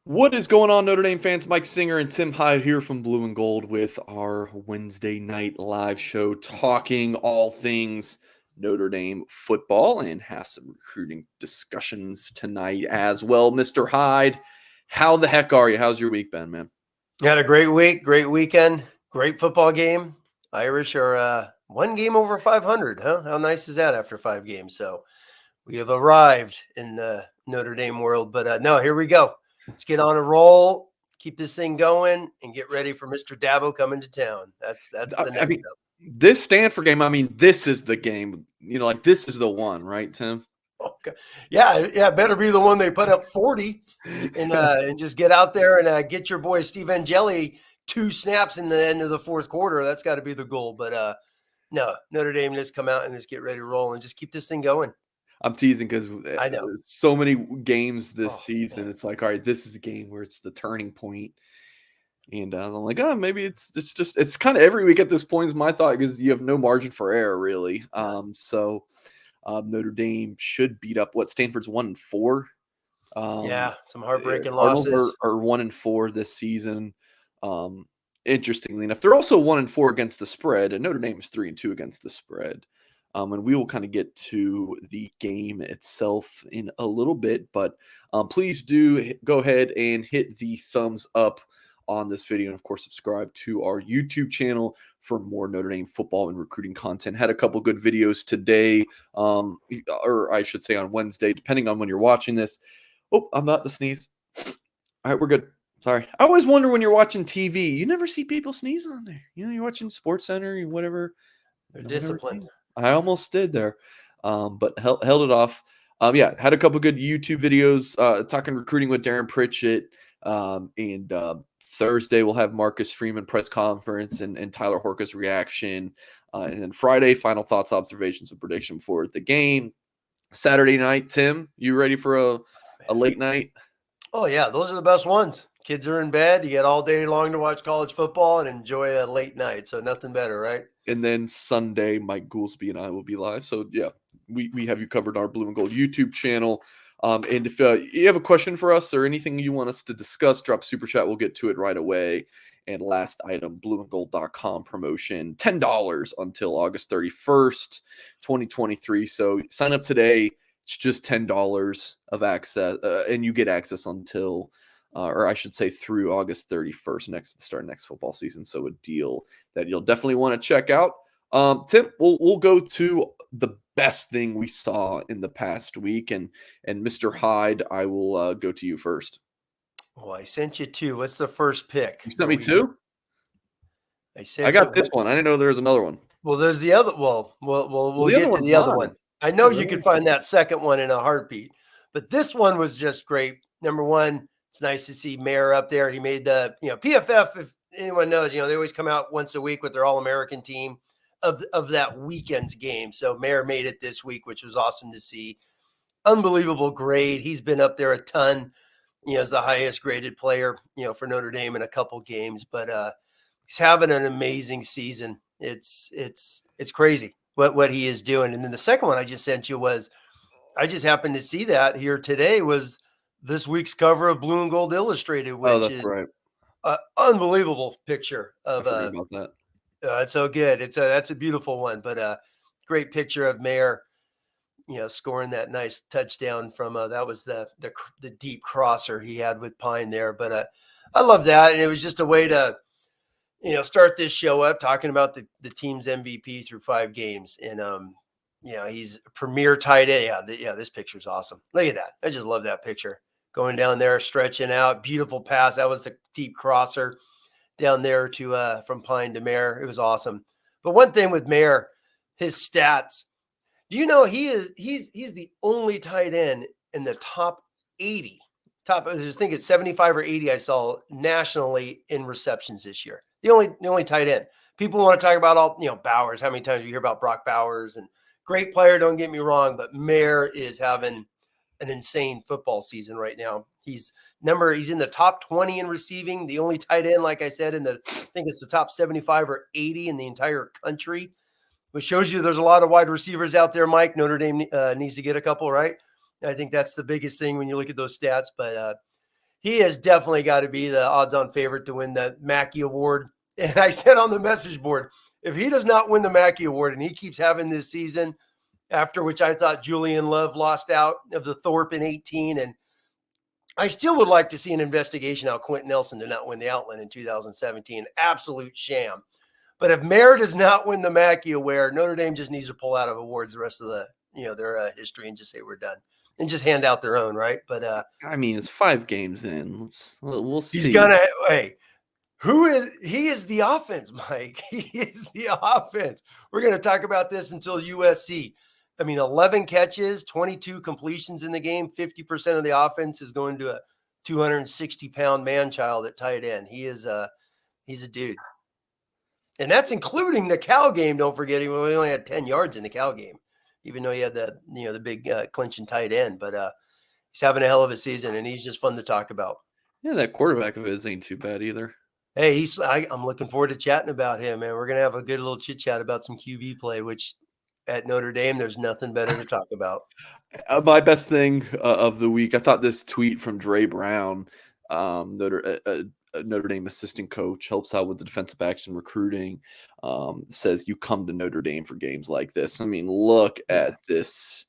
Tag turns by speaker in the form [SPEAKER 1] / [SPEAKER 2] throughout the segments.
[SPEAKER 1] What is going on, Notre Dame fans? Mike Singer and Tim Hyde here from Blue and Gold with our Wednesday night live show, talking all things Notre Dame football and have some recruiting discussions tonight as well. Mr. Hyde, how the heck are you? How's your week been, man?
[SPEAKER 2] Had a great week, great weekend, great football game. Irish are one game over 500, huh? How nice is that after 5 games? So we have arrived in the Notre Dame world. But no, here we go. Let's get on a roll, keep this thing going, and get ready for Mr. Dabo coming to town. That's the
[SPEAKER 1] I
[SPEAKER 2] next
[SPEAKER 1] mean,
[SPEAKER 2] step.
[SPEAKER 1] this Stanford game, this is the game. This is the one, right, Tim?
[SPEAKER 2] Okay. Yeah, better be the one they put up 40 and just get out there and get your boy Steve Angeli 2 snaps in the end of the fourth quarter. That's got to be the goal. But no, Notre Dame just come out and just get ready to roll and just keep this thing going.
[SPEAKER 1] I'm teasing because
[SPEAKER 2] I know.
[SPEAKER 1] so many games this
[SPEAKER 2] Oh,
[SPEAKER 1] season.
[SPEAKER 2] man.
[SPEAKER 1] It's like, all right, this is the game where it's the turning point. And I'm like, oh, maybe it's kind of every week at this point is my thought because you have no margin for error really. Notre Dame should beat up what Stanford's 1-4.
[SPEAKER 2] Yeah, some heartbreaking
[SPEAKER 1] Cardinals
[SPEAKER 2] losses.
[SPEAKER 1] are 1-4 this season. Interestingly enough, they're also 1-4 against the spread, and Notre Dame is 3-2 against the spread. And we will kind of get to the game itself in a little bit, but please do go ahead and hit the thumbs up on this video, and of course subscribe to our YouTube channel for more Notre Dame football and recruiting content. Had a couple good videos today, or I should say on Wednesday, depending on when you're watching this. Oh, I'm about to sneeze. All right, we're good. Sorry. I always wonder when you're watching TV, you never see people sneeze on there. You're watching Sports Center, whatever.
[SPEAKER 2] They're disciplined.
[SPEAKER 1] I almost did there, but held it off. Yeah, had a couple good YouTube videos talking recruiting with Darren Pritchett. And Thursday we'll have Marcus Freeman press conference and Tyler Horka's reaction. And then Friday, final thoughts, observations, and prediction for the game. Saturday night, Tim, you ready for a late night?
[SPEAKER 2] Oh, yeah, those are the best ones. Kids are in bed. You get all day long to watch college football and enjoy a late night. So nothing better, right?
[SPEAKER 1] And then Sunday, Mike Goolsby and I will be live. So, yeah, we have you covered on our Blue and Gold YouTube channel. And if you have a question for us or anything you want us to discuss, drop super chat. We'll get to it right away. And last item, blueandgold.com promotion, $10 until August 31st, 2023. So sign up today. It's just $10 of access, and you get access until, or I should say through August 31st, start next football season. So a deal that you'll definitely want to check out. Tim, we'll go to the best thing we saw in the past week, and Mr. Hyde, I will go to you first.
[SPEAKER 2] Well, I sent you 2. What's the first pick?
[SPEAKER 1] You sent me 2? I got this one. I didn't know there was another one.
[SPEAKER 2] Well, there's the other. Well, we'll
[SPEAKER 1] the
[SPEAKER 2] get
[SPEAKER 1] other
[SPEAKER 2] to the other
[SPEAKER 1] mine.
[SPEAKER 2] one. I know you could find that second one in a heartbeat, but this one was just great. Number one, it's nice to see Mayer up there. He made the PFF. If anyone knows, they always come out once a week with their All-American team of that weekend's game. So Mayer made it this week, which was awesome to see. Unbelievable grade. He's been up there a ton. As the highest graded player, for Notre Dame in a couple games, but he's having an amazing season. It's crazy what he is doing. And then the second one I just sent you was, I just happened to see that here today, was this week's cover of Blue and Gold Illustrated, which is
[SPEAKER 1] right.
[SPEAKER 2] An unbelievable picture of
[SPEAKER 1] I forgot about that.
[SPEAKER 2] It's so good. That's a beautiful one, but great picture of Mayer, scoring that nice touchdown from that was the deep crosser he had with Pyne there. But I love that, and it was just a way to start this show up talking about the team's MVP through 5 games, and he's a premier tight end. Yeah, this picture's awesome. Look at that. I just love that picture. Going down there, stretching out, beautiful pass. That was the deep crosser down there to from Pyne to Mayer. It was awesome. But one thing with Mayer, his stats. Do you know he's the only tight end in the top 80? I think it's 75 or 80 I saw nationally in receptions this year. The only tight end. People want to talk about all Bowers. How many times do you hear about Brock Bowers? And great player, don't get me wrong, but Mayer is having an insane football season right now. He's in the top 20 in receiving. The only tight end, like I said, I think it's the top 75 or 80 in the entire country, which shows you there's a lot of wide receivers out there, Mike. Notre Dame needs to get a couple, right? I think that's the biggest thing when you look at those stats. But he has definitely got to be the odds-on favorite to win the Mackey Award. And I said on the message board, if he does not win the Mackey Award and he keeps having this season, after which I thought Julian Love lost out of the Thorpe in 18, and I still would like to see an investigation how Quentin Nelson did not win the Outland in 2017. Absolute sham. But if Mayer does not win the Mackey Award, Notre Dame just needs to pull out of awards the rest of the their history and just say we're done and just hand out their own, right? But
[SPEAKER 1] I mean, it's 5 games in. We'll see.
[SPEAKER 2] he's gonna. Hey, he is the offense, Mike. He is the offense. We're going to talk about this until USC. I mean, 11 catches, 22 completions in the game. 50% of the offense is going to a 260-pound man-child at tight end. He's a dude. And that's including the Cal game. Don't forget, he only had 10 yards in the Cal game, even though he had the big clinching tight end. But he's having a hell of a season, and he's just fun to talk about.
[SPEAKER 1] Yeah, that quarterback of his ain't too bad either.
[SPEAKER 2] Hey, I'm looking forward to chatting about him, man. We're going to have a good little chit chat about some QB play, which at Notre Dame, there's nothing better to talk about.
[SPEAKER 1] My best thing of the week, I thought this tweet from Dre Brown, Notre Dame assistant coach, helps out with the defensive backs and recruiting, says you come to Notre Dame for games like this. I mean, look at this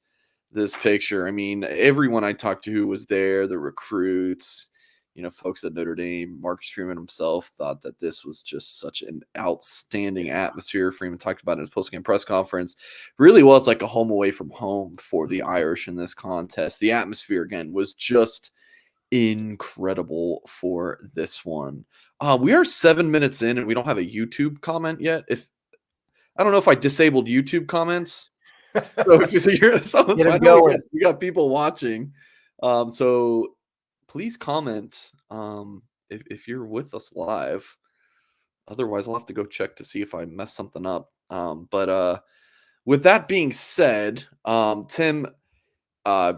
[SPEAKER 1] picture. I mean, everyone I talked to who was there, the recruits, folks at Notre Dame, Marcus Freeman himself thought that this was just such an outstanding atmosphere. Freeman talked about it in his postgame press conference. Really was like a home away from home for the Irish in this contest. The atmosphere, again, was just incredible for this one. We are 7 minutes in and we don't have a YouTube comment yet. I don't know if I disabled YouTube comments. So you're we got people watching. So please comment if you're with us live. Otherwise, I'll have to go check to see if I messed something up. But with that being said, Tim,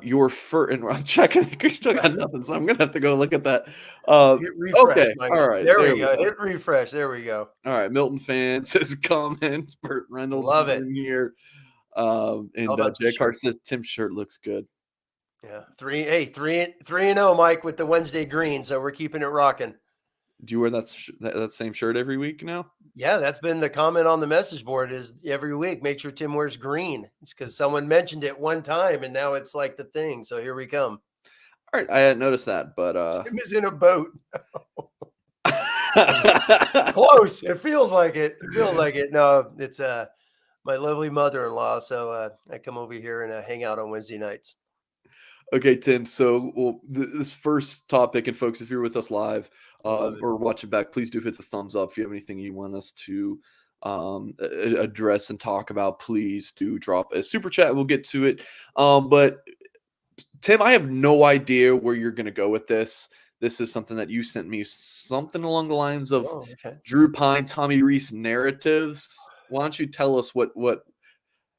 [SPEAKER 1] your first, and I'm checking, I think we still got nothing, so I'm going to have to go look at that.
[SPEAKER 2] Hit refresh,
[SPEAKER 1] okay,
[SPEAKER 2] Mike.
[SPEAKER 1] all right.
[SPEAKER 2] There we go. Hit refresh. There we go.
[SPEAKER 1] All right, Milton fan says comments. Burt Reynolds
[SPEAKER 2] Love it.
[SPEAKER 1] in here. And Jay Carr says Tim's shirt looks good.
[SPEAKER 2] Yeah, 3-0, Mike, with the Wednesday green. So we're keeping it rocking.
[SPEAKER 1] Do you wear that same shirt every week now?
[SPEAKER 2] Yeah, that's been the comment on the message board is every week, make sure Tim wears green. It's because someone mentioned it one time and now it's like the thing. So here we come.
[SPEAKER 1] All right, I hadn't noticed that, but
[SPEAKER 2] Tim is in a boat. Close. It feels like it. It feels like it. No, it's my lovely mother-in-law. So I come over here and hang out on Wednesday nights.
[SPEAKER 1] Okay, Tim. So this first topic, and folks, if you're with us live or watching back, please do hit the thumbs up. If you have anything you want us to address and talk about, please do drop a super chat. We'll get to it. But Tim, I have no idea where you're going to go with this. This is something that you sent me, something along the lines of Drew Pyne, Tommy Rees narratives. Why don't you tell us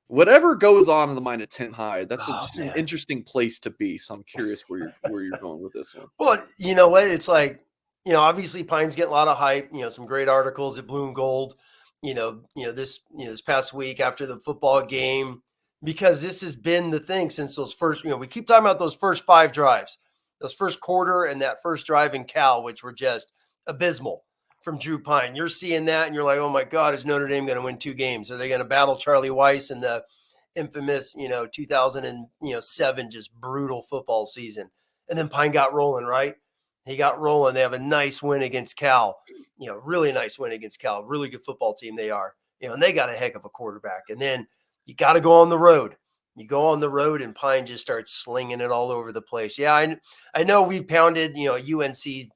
[SPEAKER 1] whatever goes on in the mind of Tim Hyde? That's just an interesting place to be. So I'm curious where you're going with this one.
[SPEAKER 2] Well, you know what? It's like, obviously Pyne's getting a lot of hype. Some great articles at Blue and Gold. This past week after the football game, because this has been the thing since those first. We keep talking about those first 5 drives, those first quarter and that first drive in Cal, which were just abysmal from Drew Pyne. You're seeing that and you're like, oh my God, is Notre Dame going to win 2 games? Are they going to battle Charlie Weiss in the infamous, 2007, just brutal football season? And then Pyne got rolling, right? He got rolling. They have a nice win against Cal, really nice win against Cal, really good football team they are, and they got a heck of a quarterback. And then you got to go on the road. You go on the road and Pyne just starts slinging it all over the place. Yeah, I know we pounded, UNC,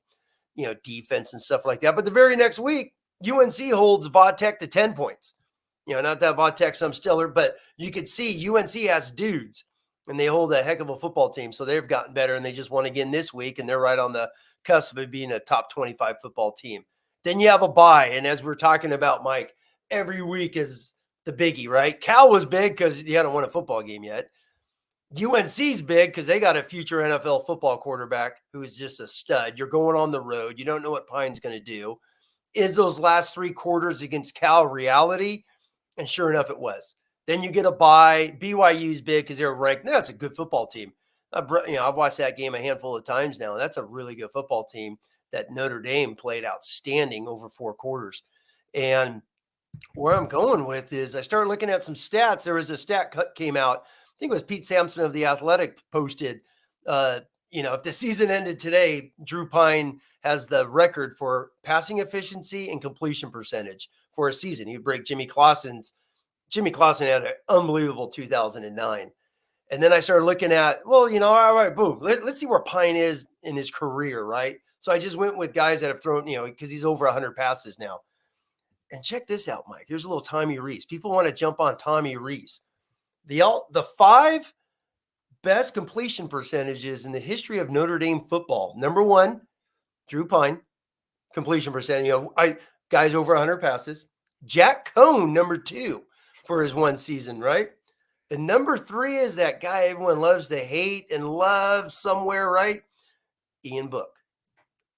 [SPEAKER 2] defense and stuff like that. But the very next week, UNC holds Vatech to 10 points. Not that Vatech some stellar, but you could see UNC has dudes and they hold a heck of a football team. So they've gotten better and they just won again this week. And they're right on the cusp of being a top 25 football team. Then you have a bye. And as we're talking about, Mike, every week is the biggie, right? Cal was big because he hadn't won a football game yet. UNC's big because they got a future NFL football quarterback who is just a stud. You're going on the road. You don't know what Pyne's going to do. Is those last 3 quarters against Cal reality? And sure enough, it was. Then you get a bye. BYU's big because they're ranked. That's a good football team. I've watched that game a handful of times now, and that's a really good football team that Notre Dame played outstanding over 4 quarters. And where I'm going with is I started looking at some stats. There was a stat cut came out. I think it was Pete Sampson of The Athletic posted, if the season ended today, Drew Pyne has the record for passing efficiency and completion percentage for a season. He'd break Jimmy Clausen's. Jimmy Clausen had an unbelievable 2009. And then I started looking at, all right, boom. Let's see where Pyne is in his career, right? So I just went with guys that have thrown, because he's over 100 passes now. And check this out, Mike. Here's a little Tommy Rees. People want to jump on Tommy Rees. The 5 best completion percentages in the history of Notre Dame football. Number 1, Drew Pyne, completion percentage. Guys over 100 passes. Jack Cohn, number 2 for his one season, right? And number 3 is that guy everyone loves to hate and love somewhere, right? Ian Book.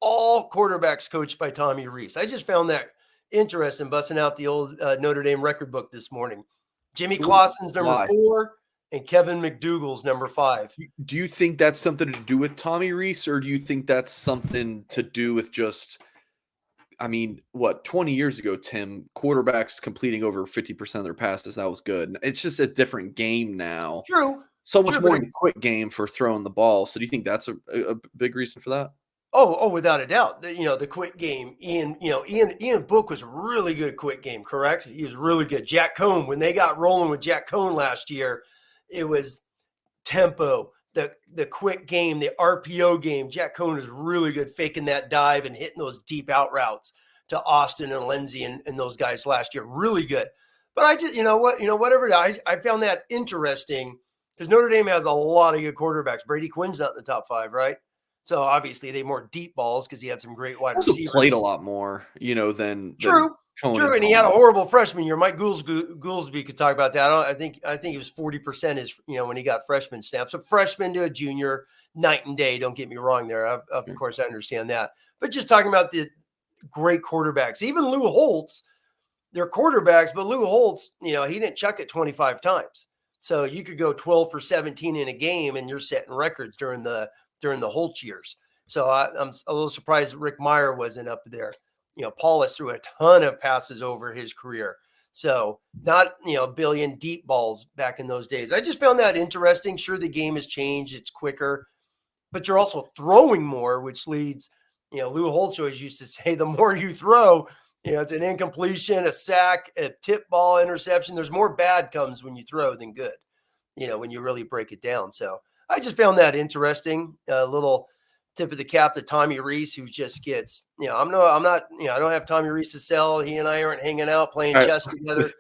[SPEAKER 2] All quarterbacks coached by Tommy Rees. I just found that interesting, busting out the old Notre Dame record book this morning. Jimmy Clausen's number 4 and Kevin McDougal's number 5.
[SPEAKER 1] Do you think that's something to do with Tommy Rees, or do you think that's something to do with just, 20 years ago, Tim, quarterbacks completing over 50% of their passes, that was good. It's just a different game now.
[SPEAKER 2] True.
[SPEAKER 1] So much more in the quick game for throwing the ball. So do you think that's a big reason for that?
[SPEAKER 2] Oh, without a doubt. The quick game. Ian Book was really good quick game, correct? He was really good. Jack Cohn, when they got rolling with Jack Cohn last year, it was tempo, the quick game, the RPO game. Jack Cohn was really good faking that dive and hitting those deep out routes to Austin and Lindsey and those guys last year. Really good. But I just, whatever. I found that interesting because Notre Dame has a lot of good quarterbacks. Brady Quinn's not in the top 5, right? So obviously they more deep balls because he had some great wide receivers.
[SPEAKER 1] Played a lot more, than
[SPEAKER 2] True.
[SPEAKER 1] Cohen.
[SPEAKER 2] True, and he had a horrible freshman year. Mike Goolsby could talk about that. I think he was 40% is when he got freshman snaps. A freshman to a junior, night and day. Don't get me wrong there. Of course, I understand that. But just talking about the great quarterbacks, even Lou Holtz, they're quarterbacks, but Lou Holtz, he didn't chuck it 25 times. So you could go 12 for 17 in a game, and you're setting records during the Holtz years. So I'm a little surprised Rick Meyer wasn't up there. Paulus threw a ton of passes over his career. So not, billion deep balls back in those days. I just found that interesting. Sure, the game has changed. It's quicker, but you're also throwing more, which leads, Lou Holtz always used to say, the more you throw, it's an incompletion, a sack, a tip ball, interception. There's more bad comes when you throw than good, when you really break it down. So I just found that interesting. A little tip of the cap to Tommy Rees, who just gets, I don't have Tommy Rees to sell. He and I aren't hanging out playing chess together.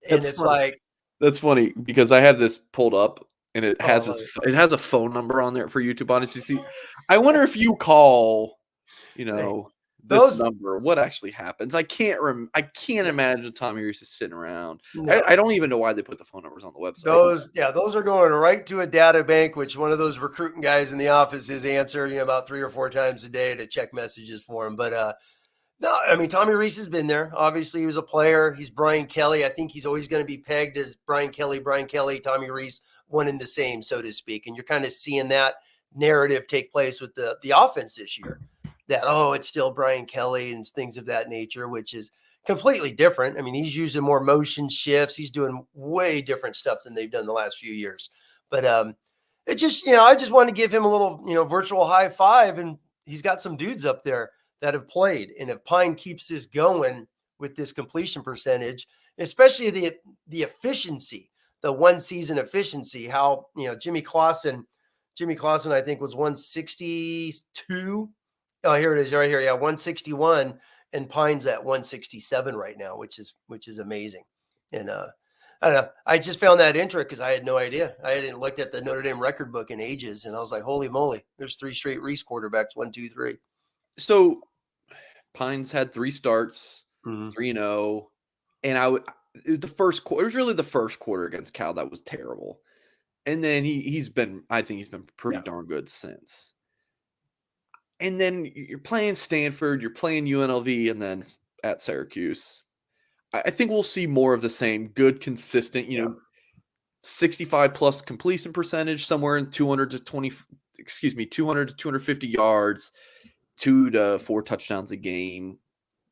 [SPEAKER 2] And it's funny.
[SPEAKER 1] That's funny because I have this pulled up and it has a phone number on there for YouTube audience. You see, I wonder if you call, this number, what actually happens? I can't imagine Tommy Rees is sitting around. No. I don't even know why they put the phone numbers on the website.
[SPEAKER 2] Those are going right to a data bank, which one of those recruiting guys in the office is answering about 3 or 4 times a day to check messages for him. But no, Tommy Rees has been there. Obviously, he was a player. He's Brian Kelly. I think he's always going to be pegged as Brian Kelly, Tommy Rees, one and the same, so to speak. And you're kind of seeing that narrative take place with the offense this year. That, it's still Brian Kelly and things of that nature, which is completely different. He's using more motion shifts. He's doing way different stuff than they've done the last few years. But it just, I just wanted to give him a little, virtual high five. And he's got some dudes up there that have played. And if Pyne keeps this going with this completion percentage, especially the efficiency, the one season efficiency, how, Jimmy Clausen, I think was 162. Oh, here it is right here. Yeah, 161, and Pyne's at 167 right now, which is amazing. And I don't know. I just found that interesting because I had no idea. I hadn't looked at the Notre Dame record book in ages, and I was like, "Holy moly!" There's 3 straight Rees quarterbacks. 1, 2, 3.
[SPEAKER 1] So Pyne's had 3 starts, 3-0, and it was the first quarter. It was really the first quarter against Cal that was terrible, and then he's been pretty darn good since. And then you're playing Stanford, you're playing UNLV, and then at Syracuse. I think we'll see more of the same good, consistent, 65 plus completion percentage, somewhere in 200 to 250 yards, 2 to 4 touchdowns a game.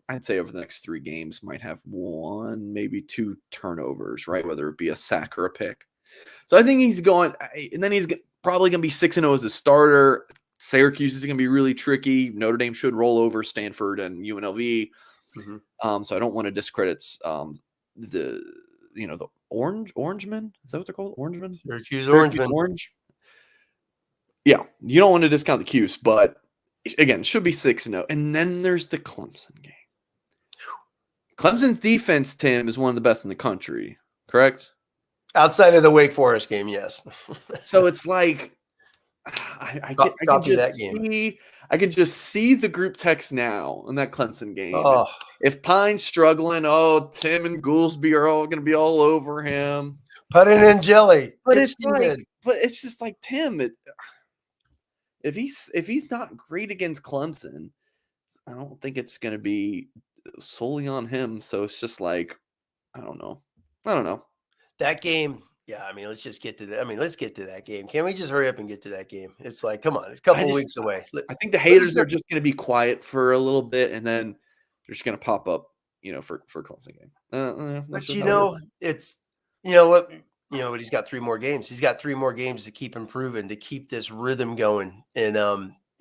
[SPEAKER 1] I'd say over the next 3 games might have 1, maybe 2 turnovers, right? Whether it be a sack or a pick. So I think he's going, and then he's probably going to be 6-0 as a starter. Syracuse is going to be really tricky. Notre Dame should roll over Stanford and UNLV.
[SPEAKER 2] Mm-hmm.
[SPEAKER 1] So I don't want to discredit the Orangemen. Is that what they're called? Orangemen?
[SPEAKER 2] Syracuse
[SPEAKER 1] Syracuse
[SPEAKER 2] Orangemen.
[SPEAKER 1] Orange. Yeah, you don't want to discount the Cuse, but again, should be 6-0. And then there's the Clemson game. Clemson's defense, Tim, is one of the best in the country, correct?
[SPEAKER 2] Outside of the Wake Forest game, yes.
[SPEAKER 1] So it's like I can just see the group text now in that Clemson game.
[SPEAKER 2] Oh.
[SPEAKER 1] If Pyne's struggling, Tim and Goolsby are all going to be all over him.
[SPEAKER 2] Put it in jelly.
[SPEAKER 1] But it's just like Tim. If he's not great against Clemson, I don't think it's going to be solely on him. So it's just like, I don't know.
[SPEAKER 2] That game, yeah, I mean, let's just get to that. I mean, let's get to that game. Can we just hurry up and get to that game? It's like, come on, it's a couple of weeks away.
[SPEAKER 1] I think the haters are just going to be quiet for a little bit, and then they're just going to pop up, for Clemson game.
[SPEAKER 2] But it's what he's got 3 more games. He's got 3 more games to keep improving, to keep this rhythm going. And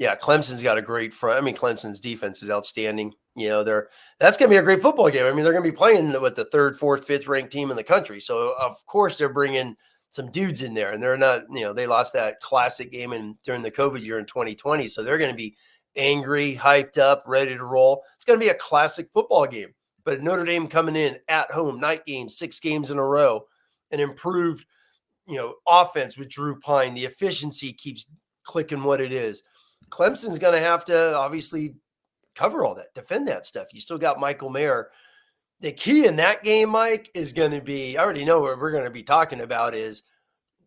[SPEAKER 2] Clemson's got a great front. I mean, Clemson's defense is outstanding. That's going to be a great football game. I mean, they're going to be playing with the 3rd, 4th, 5th ranked team in the country. So of course they're bringing some dudes in there, and they're not, they lost that classic game during the COVID year in 2020. So they're going to be angry, hyped up, ready to roll. It's going to be a classic football game. But Notre Dame coming in at home, night game, 6 games in a row, an improved, offense with Drew Pyne. The efficiency keeps clicking what it is. Clemson's going to have to obviously cover all that, defend that stuff. You still got Michael Mayer. The key in that game, Mike, is going to be, I already know what we're going to be talking about, is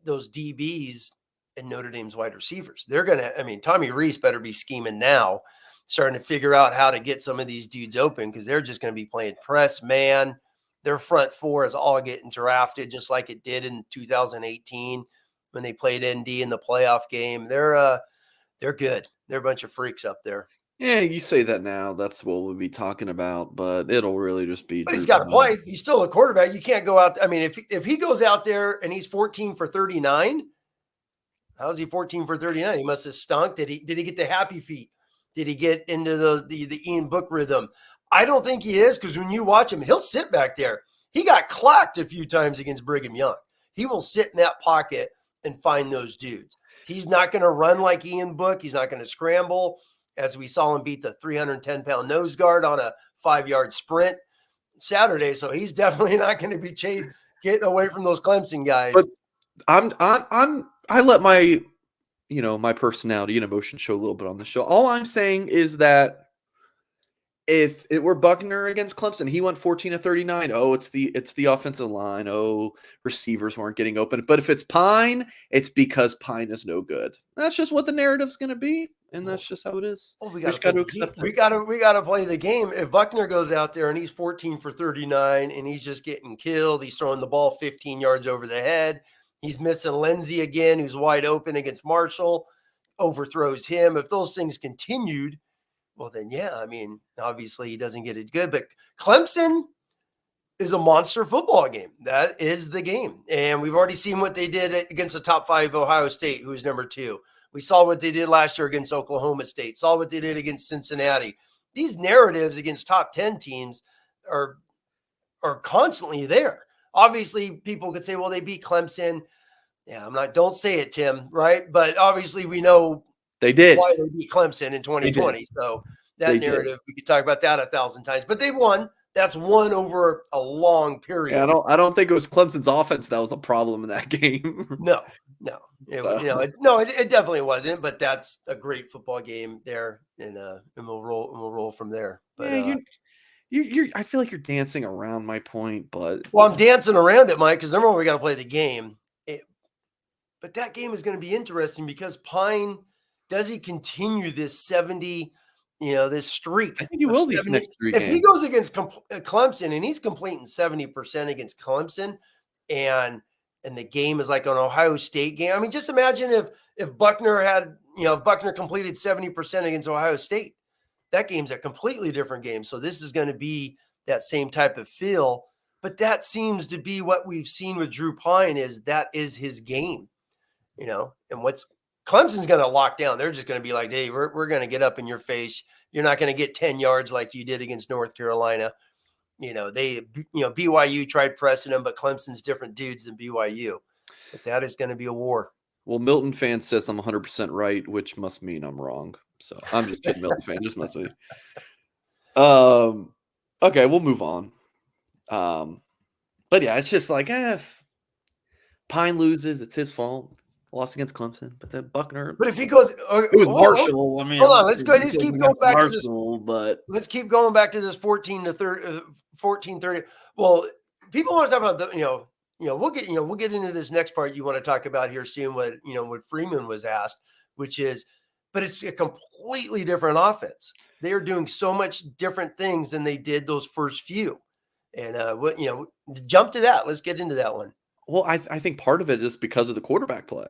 [SPEAKER 2] those DBs and Notre Dame's wide receivers. They're going to, Tommy Rees better be scheming now, starting to figure out how to get some of these dudes open, because they're just going to be playing press man. Their front 4 is all getting drafted, just like it did in 2018 when they played ND in the playoff game. They're good. They're a bunch of freaks up there.
[SPEAKER 1] Yeah, you say that now. That's what we'll be talking about, but it'll really just be.
[SPEAKER 2] But he's got to play. He's still a quarterback. You can't go out. I mean, if he goes out there and he's 14 for 39, how is he 14 for 39? He must have stunk. Did he get the happy feet? Did he get into the Ian Book rhythm? I don't think he is, because when you watch him, he'll sit back there. He got clocked a few times against Brigham Young. He will sit in that pocket and find those dudes. He's not going to run like Ian Book. He's not going to scramble, as we saw him beat the 310-pound nose guard on a 5-yard sprint Saturday. So he's definitely not going to be getting away from those Clemson guys.
[SPEAKER 1] But I let my my personality and emotion show a little bit on the show. All I'm saying is that if it were Buchner against Clemson, he went 14 to 39. It's the offensive line. Receivers weren't getting open. But if it's Pyne, it's because Pyne is no good. That's just what the narrative's going to be, and that's just how it is.
[SPEAKER 2] Well, we got to accept it. We got to play the game. If Buchner goes out there and he's 14 for 39 and he's just getting killed, he's throwing the ball 15 yards over the head. He's missing Lindsey again, who's wide open against Marshall, overthrows him. If those things continued, well, then, obviously he doesn't get it good. But Clemson is a monster football game. That is the game. And we've already seen what they did against the top 5 Ohio State, who's number 2. We saw what they did last year against Oklahoma State, saw what they did against Cincinnati. These narratives against top 10 teams are constantly there. Obviously, people could say, well, they beat Clemson. Yeah, don't say it, Tim, right? But obviously we know
[SPEAKER 1] they did
[SPEAKER 2] why they beat Clemson in 2020. So that narrative, we could talk about that 1,000 times. But they won. That's won over a long period.
[SPEAKER 1] Yeah, I don't think it was Clemson's offense that was the problem in that game.
[SPEAKER 2] No. It definitely wasn't. But that's a great football game there, and we'll roll from there. But
[SPEAKER 1] I feel like you're dancing around my point, but
[SPEAKER 2] I'm dancing around it, Mike, because number one, we got to play the game. But that game is going to be interesting because Pyne, does he continue this 70? This streak.
[SPEAKER 1] I think he will these next 3 games.
[SPEAKER 2] If he goes against Clemson and he's completing 70% against Clemson, and and the game is like an Ohio State game. I mean, just imagine if Buchner had, if Buchner completed 70% against Ohio State, that game's a completely different game. So this is going to be that same type of feel. But that seems to be what we've seen with Drew Pyne that is his game, and what's Clemson's going to lock down. They're just going to be like, hey, we're going to get up in your face. You're not going to get 10 yards like you did against North Carolina. BYU tried pressing them, but Clemson's different dudes than BYU. But that is going to be a war.
[SPEAKER 1] Well, Milton fan says I'm 100% right, which must mean I'm wrong. So I'm just kidding, Milton fan. Just mess with you. Okay, we'll move on. But yeah, it's just like, if Pyne loses, it's his fault. Lost against Clemson, but then Buchner.
[SPEAKER 2] But if he goes,
[SPEAKER 1] it was Marshall. I mean,
[SPEAKER 2] hold on. Let's keep going back to this.
[SPEAKER 1] But
[SPEAKER 2] let's keep going back to this 14-30. Well, people want to talk about we'll get into this next part you want to talk about here soon. What Freeman was asked, which is, but it's a completely different offense. They are doing so much different things than they did those first few. And jump to that. Let's get into that one.
[SPEAKER 1] Well, I think part of it is because of the quarterback play.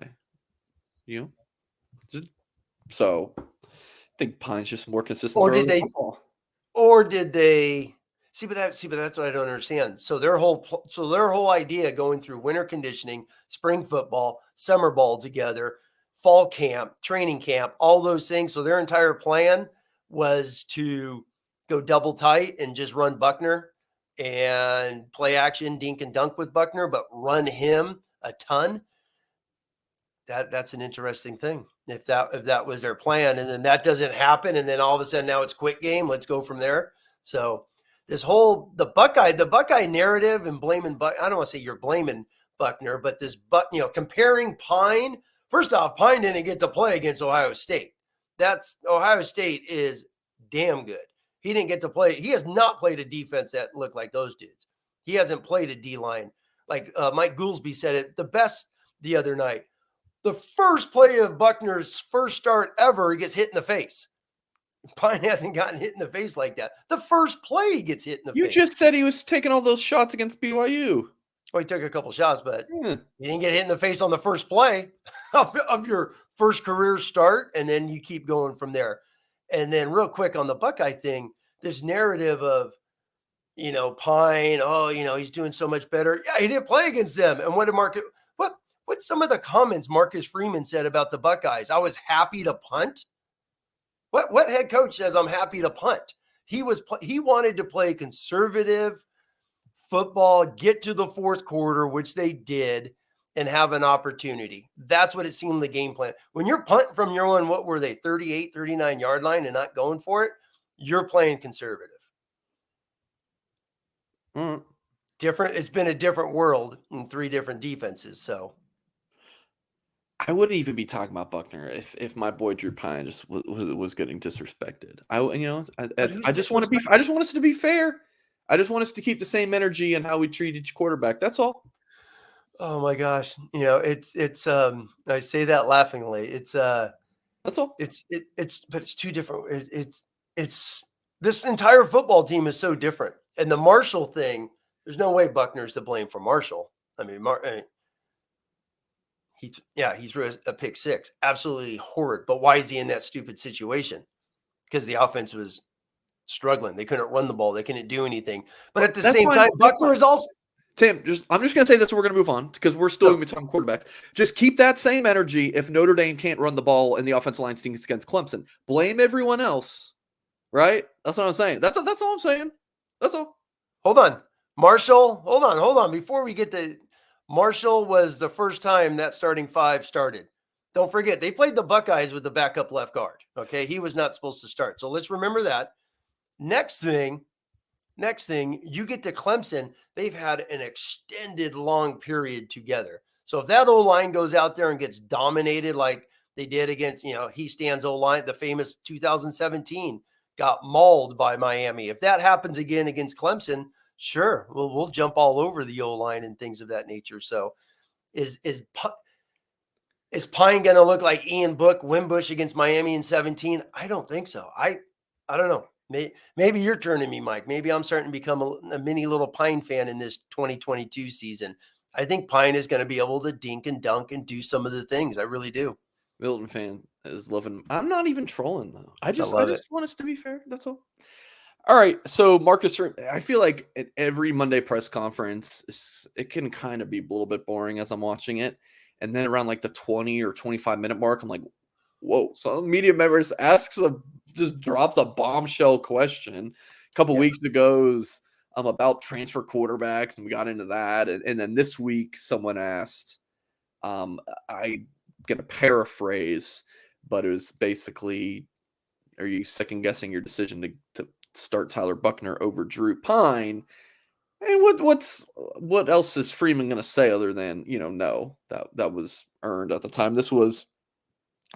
[SPEAKER 1] So I think Pyne's just more consistent.
[SPEAKER 2] Or did they see? But that's what I don't understand. So their whole idea going through winter conditioning, spring football, summer ball together, fall camp, training camp, all those things. So their entire plan was to go double tight and just run Buchner and play action, dink and dunk with Buchner, but run him a ton. That's an interesting thing. If that was their plan, and then that doesn't happen, and then all of a sudden now it's quick game. Let's go from there. So this whole the Buckeye narrative and blaming I don't want to say you're blaming Buchner, but comparing Pyne. First off, Pyne didn't get to play against Ohio State. Ohio State is damn good. He didn't get to play. He has not played a defense that looked like those dudes. He hasn't played a D-line. Like Mike Goolsby said it the best the other night. The first play of Buckner's first start ever, he gets hit in the face. Pyne hasn't gotten hit in the face like that. The first play he gets hit in the face.
[SPEAKER 1] You just said he was taking all those shots against BYU.
[SPEAKER 2] Well, he took a couple shots, but he didn't get hit in the face on the first play of your first career start, and then you keep going from there. And then real quick on the Buckeye thing, this narrative of, Pyne, he's doing so much better. Yeah, he didn't play against them. And what's some of the comments Marcus Freeman said about the Buckeyes? I was happy to punt. What head coach says I'm happy to punt? He wanted to play conservative football, get to the fourth quarter, which they did, and have an opportunity. That's what it seemed the game plan. When you're punting from your own, 38, 39 yard line and not going for it, you're playing conservative. Different. It's been a different world in three different defenses. So
[SPEAKER 1] I wouldn't even be talking about Buchner if my boy Drew Pyne just was getting disrespected. I just want us to be fair. I just want us to keep the same energy and how we treat each quarterback. That's all.
[SPEAKER 2] Oh my gosh. It's I say that laughingly. It's
[SPEAKER 1] that's all.
[SPEAKER 2] But it's too different. It's this entire football team is so different. And the Marshall thing, there's no way Buckner's to blame for Marshall. I mean, he threw a pick six. Absolutely horrid. But why is he in that stupid situation? Because the offense was struggling. They couldn't run the ball. They couldn't do anything. But at the same time, Buchner is also
[SPEAKER 1] Tim, I'm just going to say this, and we're going to move on because we're still going to be talking quarterbacks. Just keep that same energy if Notre Dame can't run the ball and the offensive line stinks against Clemson. Blame everyone else, right? That's what I'm saying. That's all I'm saying. That's all.
[SPEAKER 2] Hold on. Marshall, hold on. Before we get to Marshall was the first time that starting five started. Don't forget, they played the Buckeyes with the backup left guard. Okay, he was not supposed to start. So let's remember that. Next thing, you get to Clemson, they've had an extended long period together. So if that O-line goes out there and gets dominated like they did against, he stands O-line, the famous 2017 got mauled by Miami. If that happens again against Clemson, sure, we'll jump all over the O-line and things of that nature. So is Pyne going to look like Ian Book, Wimbush against Miami in 17? I don't think so. I don't know. Maybe you're turning me, Mike. Maybe I'm starting to become a mini little Pyne fan in this 2022 season. I think Pyne is going to be able to dink and dunk and do some of the things. I really do.
[SPEAKER 1] Milton fan is loving. I'm not even trolling though. I
[SPEAKER 2] love it.
[SPEAKER 1] just want us to be fair. That's all. All right. So Marcus, I feel like at every Monday press conference, it can kind of be a little bit boring as I'm watching it, and then around like the 20 or 25-minute mark, I'm like, whoa. Some media members just drops a bombshell question. A couple weeks ago's about transfer quarterbacks, and we got into that, and then this week someone asked. I going to paraphrase, but it was basically, are you second guessing your decision to start Tyler Buchner over Drew Pyne? And what else is Freeman going to say other than, no, that was earned at the time. This was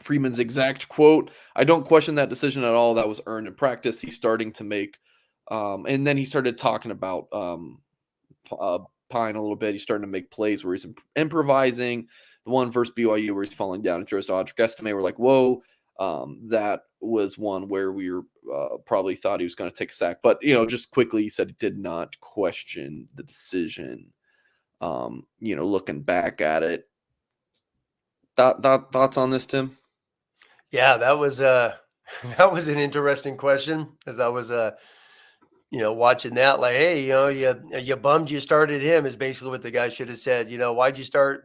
[SPEAKER 1] Freeman's exact quote. I don't question that decision at all. That was earned in practice. He's starting to make, and then he started talking about Pyne a little bit. He's starting to make plays where he's improvising. The one versus BYU where he's falling down and throws to Audric Estime. We're like, whoa, that was one where we were probably thought he was going to take a sack. But, just quickly, he said he did not question the decision. Looking back at it. Thoughts on this, Tim?
[SPEAKER 2] Yeah, that was that was an interesting question as I was watching that, like, hey, you bummed you started him is basically what the guy should have said. Why'd you start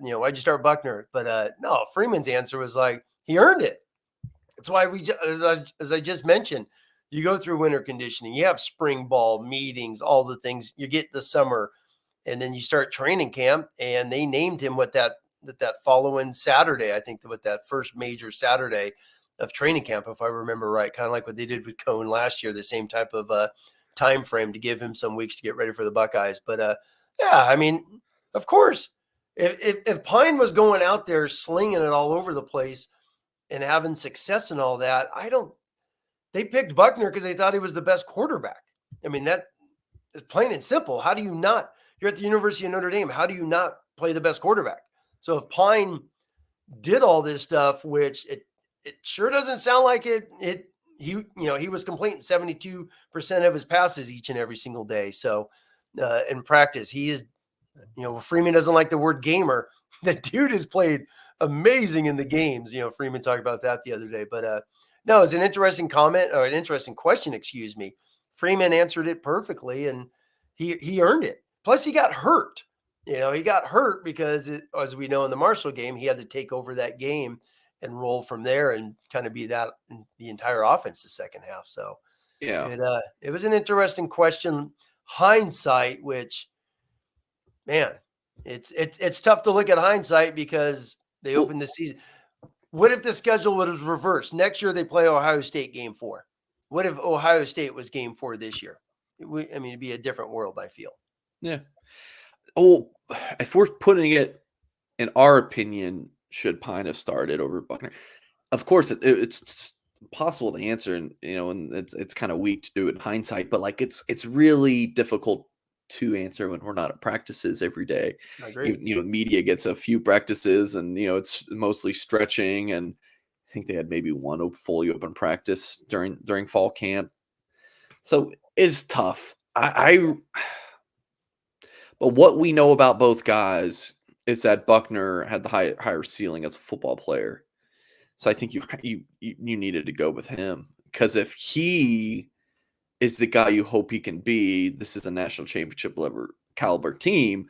[SPEAKER 2] Buchner? But no, Freeman's answer was like, he earned it. That's why as I just mentioned, you go through winter conditioning, you have spring ball meetings, all the things, you get the summer, and then you start training camp, and they named him what that following Saturday, I think with that first major Saturday of training camp, if I remember right, kind of like what they did with Cohn last year, the same type of time frame to give him some weeks to get ready for the Buckeyes. But yeah, I mean, of course, if Pyne was going out there slinging it all over the place and having success and all that, they picked Buchner because they thought he was the best quarterback. I mean, that is plain and simple. How do you not? You're at the University of Notre Dame. How do you not play the best quarterback? So if Pyne did all this stuff, which it sure doesn't sound like he was completing 72% of his passes each and every single day. So in practice, he is, Freeman doesn't like the word gamer. The dude has played amazing in the games. Freeman talked about that the other day, but no, it's an interesting comment or an interesting question, excuse me. Freeman answered it perfectly and he earned it. Plus he got hurt. He got hurt because as we know in the Marshall game, he had to take over that game and roll from there and kind of be that in the entire offense the second half. So
[SPEAKER 1] yeah,
[SPEAKER 2] it was an interesting question. Hindsight, which, man, it's tough to look at hindsight because they opened the season. What if the schedule was reversed? Next year they play Ohio State game 4. What if Ohio State was game 4 this year? It'd be a different world, I feel.
[SPEAKER 1] Yeah. Oh, if we're putting it in our opinion, should Pyne have started over Buchner? Of course, it's possible to answer, and and it's kind of weak to do it in hindsight. But like, it's really difficult to answer when we're not at practices every day.
[SPEAKER 2] I agree.
[SPEAKER 1] Media gets a few practices, and it's mostly stretching. And I think they had maybe one fully open practice during fall camp. So it's tough. But what we know about both guys is that Buchner had the higher ceiling as a football player. So I think you needed to go with him because if he is the guy you hope he can be, this is a national championship level caliber team.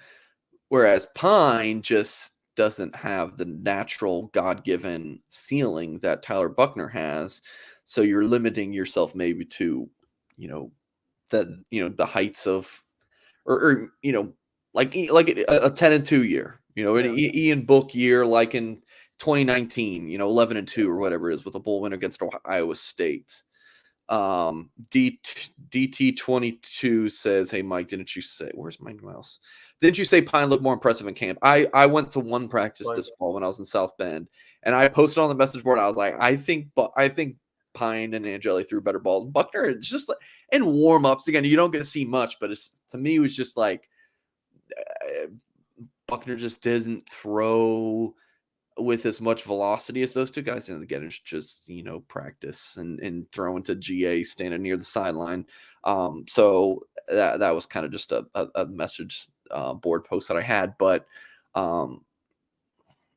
[SPEAKER 1] Whereas Pyne just doesn't have the natural God-given ceiling that Tyler Buchner has. So you're limiting yourself maybe to, the heights of, or like a 10-2 year, an Ian Book year, like in 2019, 11-2 or whatever it is with a bowl win against Iowa State. DT22 says, hey, Mike, didn't you say, where's my mouse? Didn't you say Pyne looked more impressive in camp? I went to one practice this fall when I was in South Bend, and I posted on the message board. I was like, I think Pyne and Angeli threw better balls. Buchner, it's just like in warm-ups, again, you don't get to see much, but to me, it was just like Buchner just didn't throw with as much velocity as those two guys. And again, it's just, practice and throwing to GA standing near the sideline. So that was kind of just a message board post that I had. But Um,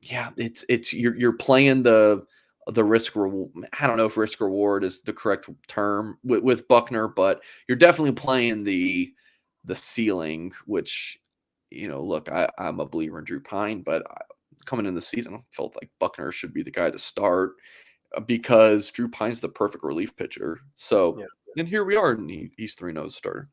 [SPEAKER 1] yeah, it's you're playing the risk reward. I don't know if risk reward is the correct term with Buchner, but you're definitely playing the ceiling, which, look, I'm a believer in Drew Pyne, but coming in the season, I felt like Buchner should be the guy to start because Drew Pyne's the perfect relief pitcher. So,
[SPEAKER 2] Yeah.
[SPEAKER 1] and here we are, and he's 3-0 starter.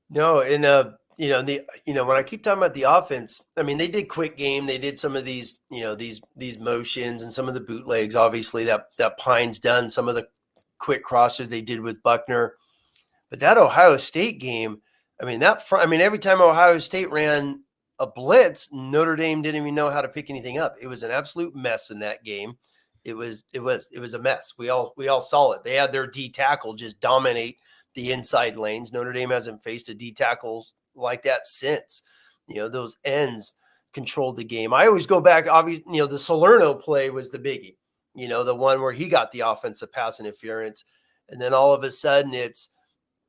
[SPEAKER 2] No, and when I keep talking about the offense, I mean, they did quick game. They did some of these, these motions and some of the bootlegs. Obviously, that Pine's done some of the quick crosses they did with Buchner, but that Ohio State game, I mean, every time Ohio State ran a blitz, Notre Dame didn't even know how to pick anything up. It was an absolute mess in that game. It was a mess. We all saw it. They had their D tackle just dominate the inside lanes. Notre Dame hasn't faced a D tackle like that since. Those ends controlled the game. I always go back, obviously, the Salerno play was the biggie, the one where he got the offensive pass interference. And then all of a sudden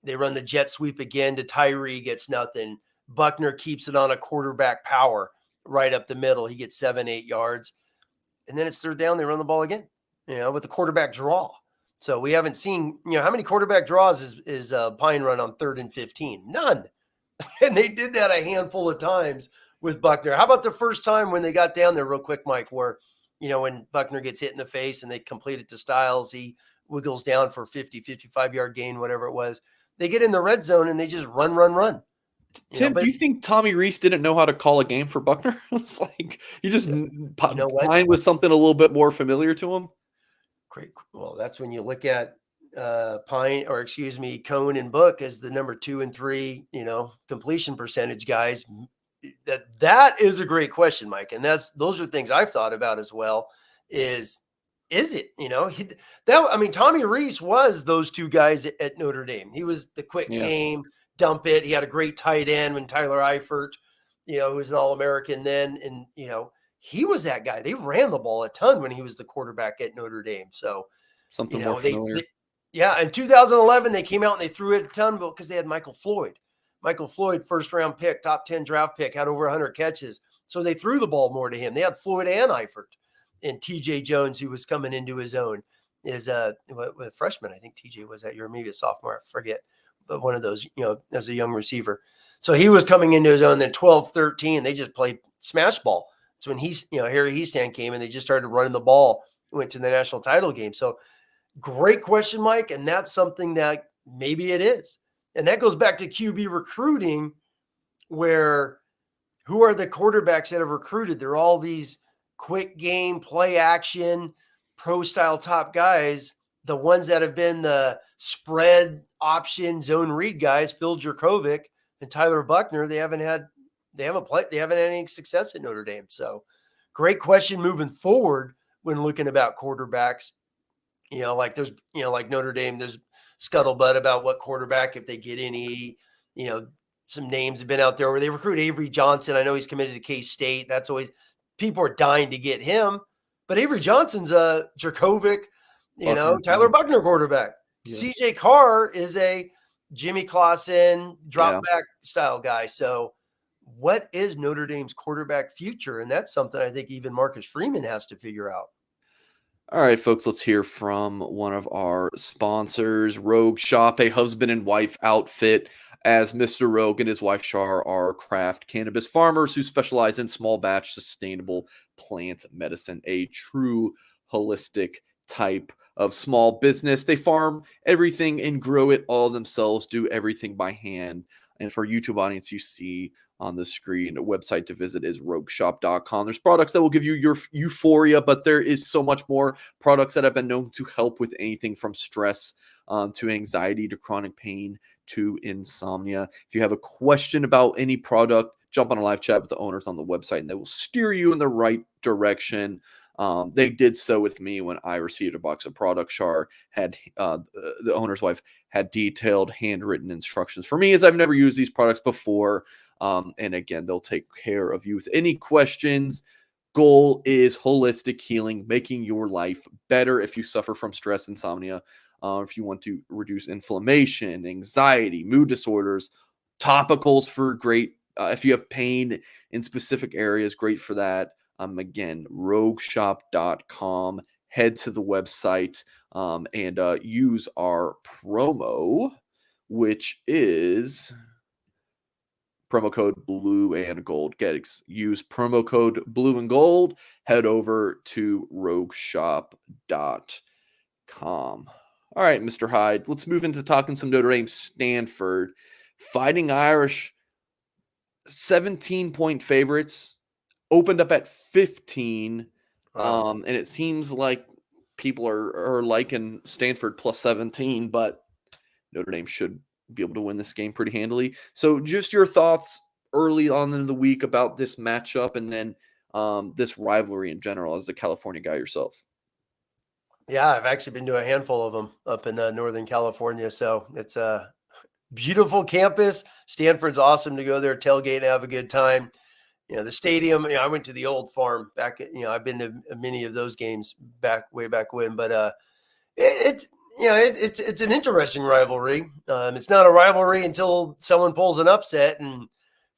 [SPEAKER 2] they run the jet sweep again to Tyree, gets nothing. Buchner keeps it on a quarterback power right up the middle. He gets 7-8 yards. And then it's third down. They run the ball again, with the quarterback draw. So we haven't seen, how many quarterback draws is Pyne run on 3rd and 15? None. And they did that a handful of times with Buchner. How about the first time when they got down there real quick, Mike, where, when Buchner gets hit in the face and they complete it to Styles, he wiggles down for 50, 55-yard gain, whatever it was. They get in the red zone and they just run.
[SPEAKER 1] Tim, do you think Tommy Rees didn't know how to call a game for Buchner? It's like you just Pyne was something a little bit more familiar to him.
[SPEAKER 2] Great. Well, that's when you look at Pyne, or excuse me, Cohn and Book as the number 2 and 3, completion percentage guys. That is a great question, Mike. And those are things I've thought about as well. Is it, Tommy Rees was those two guys at Notre Dame. He was the quick game, dump it. He had a great tight end when Tyler Eifert, who was an All-American then. And, he was that guy. They ran the ball a ton when he was the quarterback at Notre Dame. So,
[SPEAKER 1] something more familiar.
[SPEAKER 2] In 2011, they came out and they threw it a ton because they had Michael Floyd. Michael Floyd, first-round pick, top 10 draft pick, had over 100 catches. So they threw the ball more to him. They had Floyd and Eifert. And TJ Jones, who was coming into his own, is a freshman. I think TJ was that year, maybe a sophomore. I forget. But one of those, as a young receiver. So he was coming into his own. Then 12, 13, they just played smash ball. So when Harry Heastan came and they just started running the ball, went to the national title game. So great question, Mike. And that's something that maybe it is. And that goes back to QB recruiting, where who are the quarterbacks that have recruited? They're all these quick game, play action, pro style top guys. The ones that have been the spread option zone read guys, Phil Jurkovec and Tyler Buchner, they haven't had any success at Notre Dame. So great question moving forward when looking about quarterbacks. Like there's, like Notre Dame, there's scuttlebutt about what quarterback, if they get any, some names have been out there where they recruit Avery Johnson. I know he's committed to K-State. That's always, people are dying to get him, but Avery Johnson's a Jurkovec, Tyler Buchner quarterback. Yeah. CJ Carr is a Jimmy Clausen drop back style guy. So what is Notre Dame's quarterback future? And that's something I think even Marcus Freeman has to figure out.
[SPEAKER 1] All right, folks, let's hear from one of our sponsors, Rogue Shop, a husband and wife outfit, as Mr. Rogue and his wife Char are craft cannabis farmers who specialize in small batch sustainable plant medicine, a true holistic type of small business. They farm everything and grow it all themselves, do everything by hand. And for YouTube audience, you see on the screen, a website to visit is rogueshop.com. There's products that will give you your euphoria, but there is so much more. Products that have been known to help with anything from stress to anxiety to chronic pain to insomnia. If you have a question about any product, jump on a live chat with the owners on the website and they will steer you in the right direction. They did so with me when I received a box of product. Char had the owner's wife had detailed handwritten instructions for me, as I've never used these products before. And again, they'll take care of you with any questions. Goal is holistic healing, making your life better. If you suffer from stress, insomnia, if you want to reduce inflammation, anxiety, mood disorders, topicals for great if you have pain in specific areas, great for that. Again, rogueshop.com. Head to the website and use our promo, which is promo code blue and gold. Use promo code blue and gold. Head over to rogueshop.com. All right, Mr. Hyde, let's move into talking some Notre Dame Stanford. Fighting Irish, 17-point favorites, opened up at 15.
[SPEAKER 2] Wow.
[SPEAKER 1] And it seems like people are liking Stanford plus 17, but Notre Dame should be able to win this game pretty handily. So just your thoughts early on in the week about this matchup and then this rivalry in general as a California guy yourself.
[SPEAKER 2] Yeah, I've actually been to a handful of them up in Northern California. So it's a beautiful campus. Stanford's awesome to go there, tailgate, and have a good time. The stadium, I went to the old farm back, I've been to many of those games way back when, but it's an interesting rivalry. It's not a rivalry until someone pulls an upset. And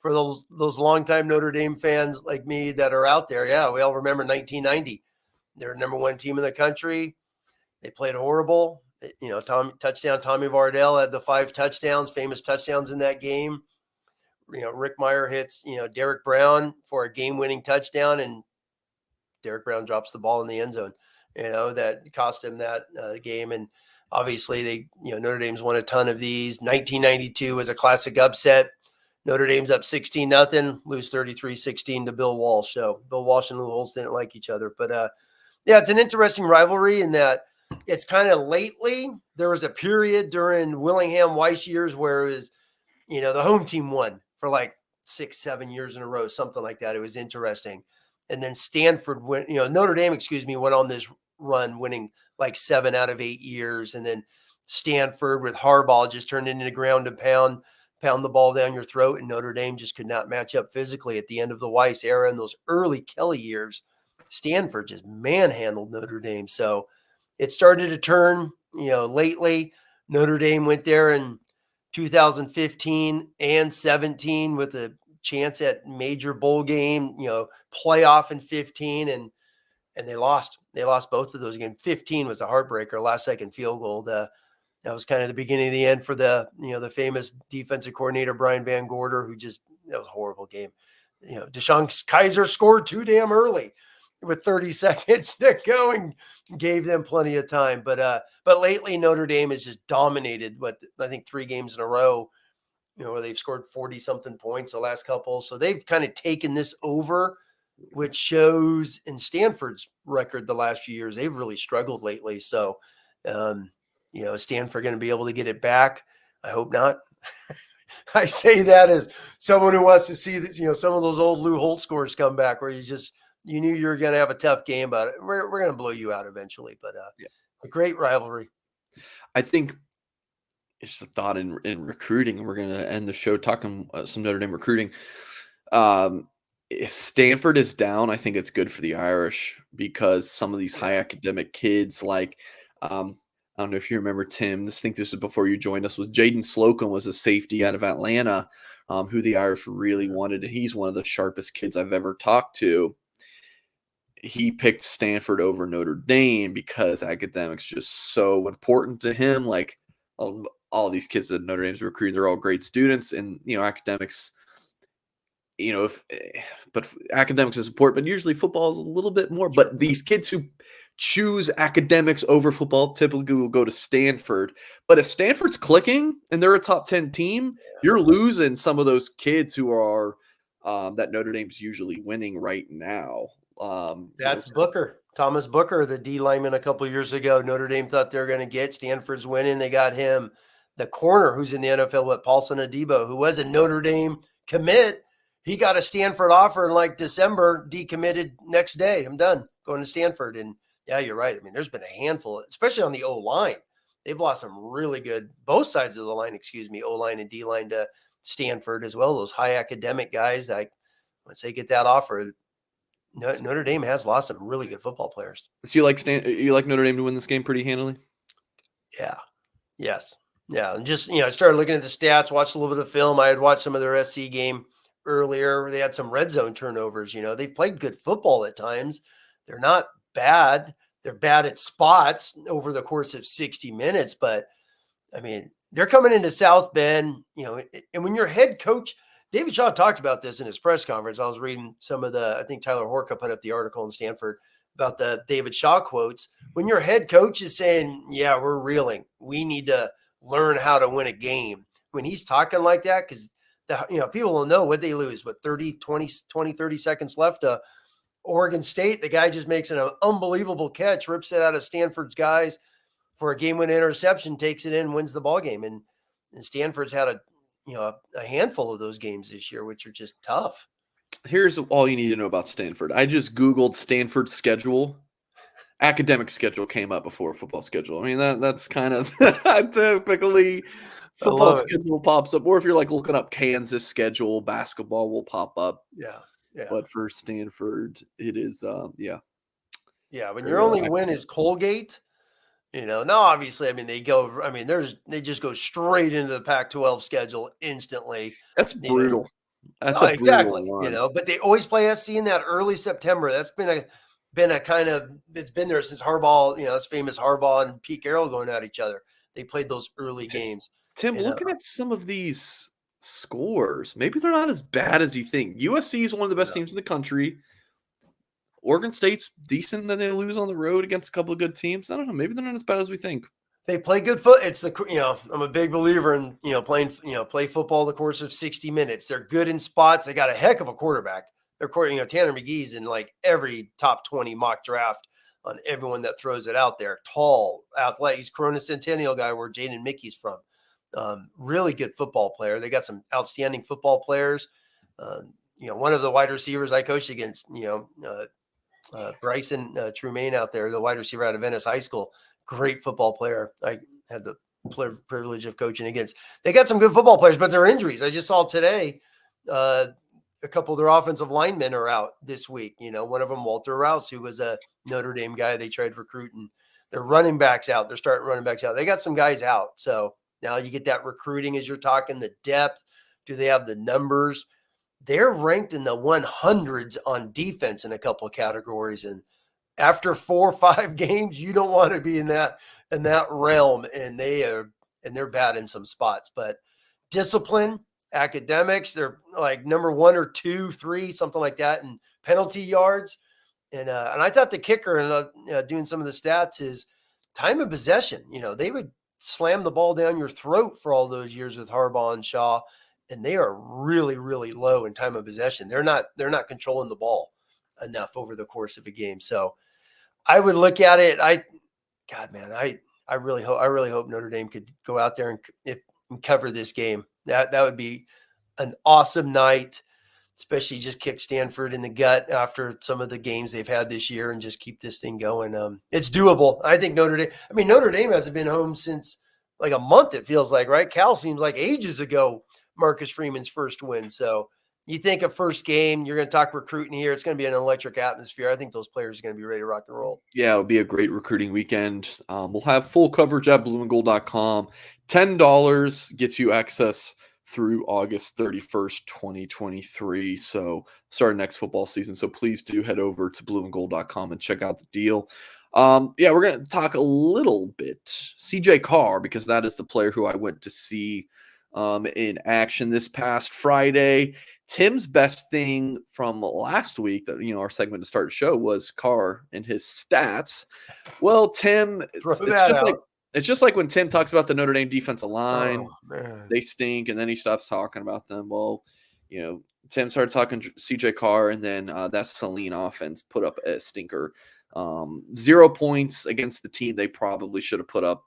[SPEAKER 2] for those longtime Notre Dame fans like me that are out there, yeah, we all remember 1990. They're number one team in the country. They played horrible. Tommy Vardell had the 5 touchdowns, famous touchdowns in that game. Rick Meyer hits, Derek Brown for a game-winning touchdown, and Derek Brown drops the ball in the end zone, that cost him that game. And obviously Notre Dame's won a ton of these. 1992 was a classic upset. Notre Dame's up 16-0, lose 33-16 to Bill Walsh. So Bill Walsh and Lou Holtz didn't like each other. But it's an interesting rivalry in that it's kind of lately. There was a period during Willingham Weiss years where it was, the home team won for like 6-7 years in a row, something like that. It was interesting. And then Stanford Notre Dame, went on this run winning like 7 out of 8 years. And then Stanford with Harbaugh just turned into ground and pound the ball down your throat. And Notre Dame just could not match up physically at the end of the Weiss era. In those early Kelly years, Stanford just manhandled Notre Dame. So it started to turn, lately. Notre Dame went there in 2015 and 17 with a chance at major bowl game, playoff in 15, and they lost. They lost both of those games. 15 was a heartbreaker, last second field goal. That was kind of the beginning of the end for the famous defensive coordinator Brian Van Gorder, that was a horrible game. Deshaun Kaiser scored too damn early with 30 seconds to go and gave them plenty of time. But lately Notre Dame has just dominated I think 3 games in a row, where they've scored 40 something points the last couple. So they've kind of taken this over, which shows in Stanford's record the last few years. They've really struggled lately. So, Stanford going to be able to get it back? I hope not. I say that as someone who wants to see that, some of those old Lou Holtz scores come back where you knew you were going to have a tough game, but we're going to blow you out eventually. But a great rivalry.
[SPEAKER 1] I think it's a thought in recruiting, and we're going to end the show talking some Notre Dame recruiting. If Stanford is down, I think it's good for the Irish because some of these high academic kids, like I don't know if you remember, Tim, this is before you joined us, was Jaden Slocum was a safety out of Atlanta, who the Irish really wanted. He's one of the sharpest kids I've ever talked to. He picked Stanford over Notre Dame because academics just so important to him. Like all these kids that Notre Dame's recruiting, they're all great students, and academics. But academics is important, but usually football is a little bit more. But these kids who choose academics over football typically will go to Stanford. But if Stanford's clicking and they're a top 10 team, you're losing some of those kids who are that Notre Dame's usually winning right now.
[SPEAKER 2] That's Booker, Thomas Booker, the D lineman a couple of years ago. Notre Dame thought they were going to get. Stanford's winning. They got him. The corner who's in the NFL with Paulson Adebo, who was a Notre Dame commit. He got a Stanford offer in like December, decommitted next day. I'm done going to Stanford. And yeah, you're right. I mean, there's been a handful, especially on the O-line. They've lost some really good, both sides of the line, O-line and D-line to Stanford as well. Those high academic guys, like once they get that offer, Notre Dame has lost some really good football players.
[SPEAKER 1] So you like Notre Dame to win this game pretty handily?
[SPEAKER 2] Yeah. Yes. Yeah. And just, I started looking at the stats, watched a little bit of film. I had watched some of their SC game earlier. They had some red zone turnovers. They've played good football at times. They're not bad. They're bad at spots over the course of 60 minutes. But, I mean, they're coming into South Bend, and when your head coach, David Shaw talked about this in his press conference. I was reading some of I think Tyler Horka put up the article in Stanford about the David Shaw quotes. When your head coach is saying, yeah, we're reeling, we need to learn how to win a game. When he's talking like that, because people will know what they lose, 30 seconds left. Oregon State, the guy just makes an unbelievable catch, rips it out of Stanford's guys for a game-winning interception, takes it in, wins the ball game. And Stanford's had a handful of those games this year, which are just tough.
[SPEAKER 1] Here's all you need to know about Stanford. I just Googled Stanford's schedule. Academic schedule came up before football schedule. I mean, that's kind of typically football schedule pops up. Or if you're like looking up Kansas schedule, basketball will pop up.
[SPEAKER 2] Yeah.
[SPEAKER 1] But for Stanford, it is,
[SPEAKER 2] Yeah, when your only win is Colgate, now obviously, I mean, they just go straight into the Pac-12 schedule instantly.
[SPEAKER 1] That's brutal. That's
[SPEAKER 2] exactly.
[SPEAKER 1] Brutal
[SPEAKER 2] but they always play SC in that early September. That's been a kind of, it's been there since Harbaugh, it's famous Harbaugh and Pete Carroll going at each other. They played those early games.
[SPEAKER 1] Tim, looking at some of these scores, maybe they're not as bad as you think. USC is one of the best teams in the country. Oregon State's decent, then they lose on the road against a couple of good teams. I don't know. Maybe they're not as bad as we think.
[SPEAKER 2] They play good foot. It's I'm a big believer in, play football the course of 60 minutes. They're good in spots. They got a heck of a quarterback. Their Tanner McGee's in like every top 20 mock draft on everyone that throws it out there. Tall, athletic. He's Corona Centennial guy where Jaden Mickey's from. Really good football player. They got some outstanding football players. One of the wide receivers I coached against, Bryson Trumaine out there, the wide receiver out of Venice High School, great football player. I had the privilege of coaching against. They got some good football players, but they're injuries. I just saw today a couple of their offensive linemen are out this week. One of them, Walter Rouse, who was a Notre Dame guy they tried recruiting. Their running backs out. They're starting running backs out. They got some guys out. So now you get that recruiting as you're talking, the depth. Do they have the numbers? They're ranked in the 100s on defense in a couple of categories. And after 4 or 5 games, you don't want to be in that realm. And they're bad in some spots. But discipline, academics, they're like number 1 or 2, 3, something like that, and penalty yards. And I thought the kicker, and doing some of the stats, is time of possession. They would slam the ball down your throat for all those years with Harbaugh and Shaw, and they are really, really low in time of possession. They're not controlling the ball enough over the course of a game. So I would look at it. I really hope Notre Dame could go out there and cover this game. That would be an awesome night, especially just kick Stanford in the gut after some of the games they've had this year and just keep this thing going. It's doable. I think Notre Dame hasn't been home since like a month, it feels like, right? Cal seems like ages ago, Marcus Freeman's first win. So you think a first game, you're going to talk recruiting here. It's going to be an electric atmosphere. I think those players are going to be ready to rock and roll.
[SPEAKER 1] Yeah, it'll be a great recruiting weekend. We'll have full coverage at blueandgold.com. $10 gets you access through August 31st, 2023. So start next football season. So please do head over to blueandgold.com and check out the deal. We're going to talk a little bit CJ Carr, because that is the player who I went to see in action this past Friday. Tim's best thing from last week, that our segment to start the show, was Carr and his stats. Well, Tim, it's just like when Tim talks about the Notre Dame defensive line. They stink, and then he stops talking about them. Well, Tim started talking CJ Carr, and then that Saline offense put up a stinker. 0 points against the team they probably should have put up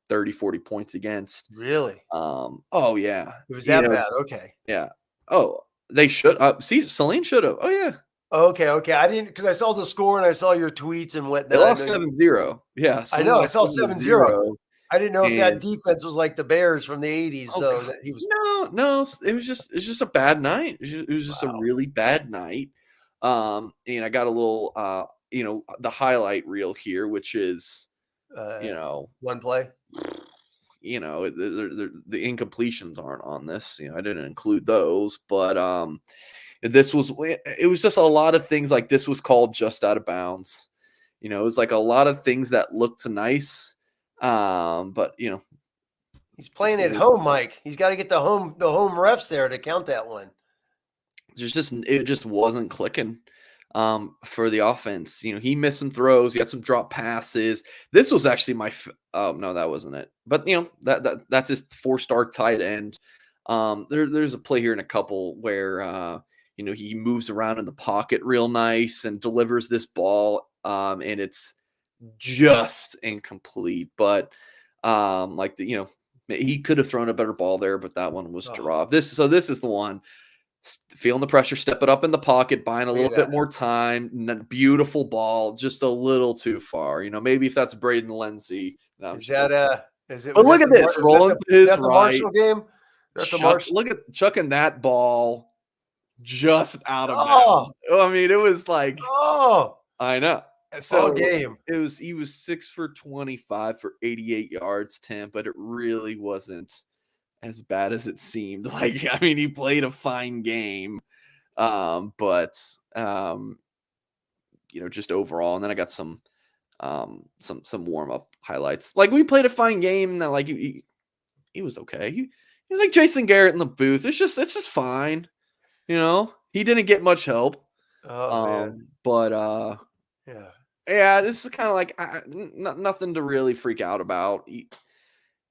[SPEAKER 1] 30, 40 points against.
[SPEAKER 2] Really?
[SPEAKER 1] Oh yeah.
[SPEAKER 2] It was that bad. Okay.
[SPEAKER 1] Yeah. Oh, they should. Saline should have. Oh yeah.
[SPEAKER 2] Okay. I didn't, because I saw the score and I saw your tweets and whatnot.
[SPEAKER 1] They lost 7-0. Yeah.
[SPEAKER 2] I know. I saw 7-0. I didn't know if that defense was like the Bears from the 80s. That he was.
[SPEAKER 1] No. It was just a bad night. It was just a really bad night. And I got a little, the highlight reel here, which is,
[SPEAKER 2] one play.
[SPEAKER 1] the incompletions aren't on this. I didn't include those, but it was just a lot of things like this was called just out of bounds. It was like a lot of things that looked nice, but
[SPEAKER 2] He's playing at home, Mike. He's got to get the home refs there to count that one.
[SPEAKER 1] It just wasn't clicking for the offense. He missed some throws. He had some drop passes. This was actually oh no, that wasn't it. But that's his 4-star tight end. There's a play here in a couple where he moves around in the pocket real nice and delivers this ball, and it's just incomplete. But he could have thrown a better ball there, but that one was dropped. This is the one. Feeling the pressure, step it up in the pocket, buying a little bit more time. Beautiful ball, just a little too far. Maybe if that's Braden Lindsay. No,
[SPEAKER 2] is it?
[SPEAKER 1] But look at this. Rolling to his right.
[SPEAKER 2] The Marshall game.
[SPEAKER 1] Look at chucking that ball just out of bounds. I mean, it was like, I know. So
[SPEAKER 2] game.
[SPEAKER 1] He was 6 for 25 for 88 yards, Tim, but it really wasn't as bad as it seemed. Like, I mean, he played a fine game, but just overall. And then I got some warm up highlights. Like, we played a fine game. Now, like, he was okay. He was like Jason Garrett in the booth. It's just fine. He didn't get much help.
[SPEAKER 2] Man.
[SPEAKER 1] But yeah, this is kind of like nothing to really freak out about.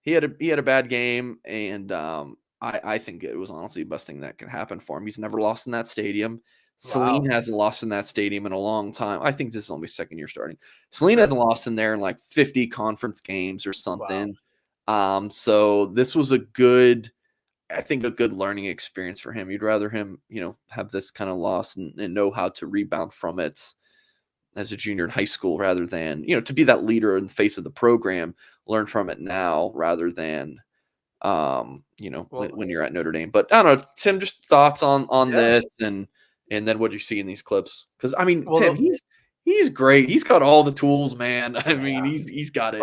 [SPEAKER 1] He had a bad game, and I think it was honestly the best thing that could happen for him. He's never lost in that stadium. Celine hasn't lost in that stadium in a long time. I think this is only second year starting. Celine hasn't lost in there in like 50 conference games or something. Wow. So this was a good learning experience for him. You'd rather him, have this kind of loss and know how to rebound from it as a junior in high school rather than, to be that leader in the face of the program, learn from it now rather than, when you're at Notre Dame. But I don't know, Tim, just thoughts on this and then what you see in these clips. Because, I mean, Tim, he's great. He's got all the tools, man. I mean, he's got it.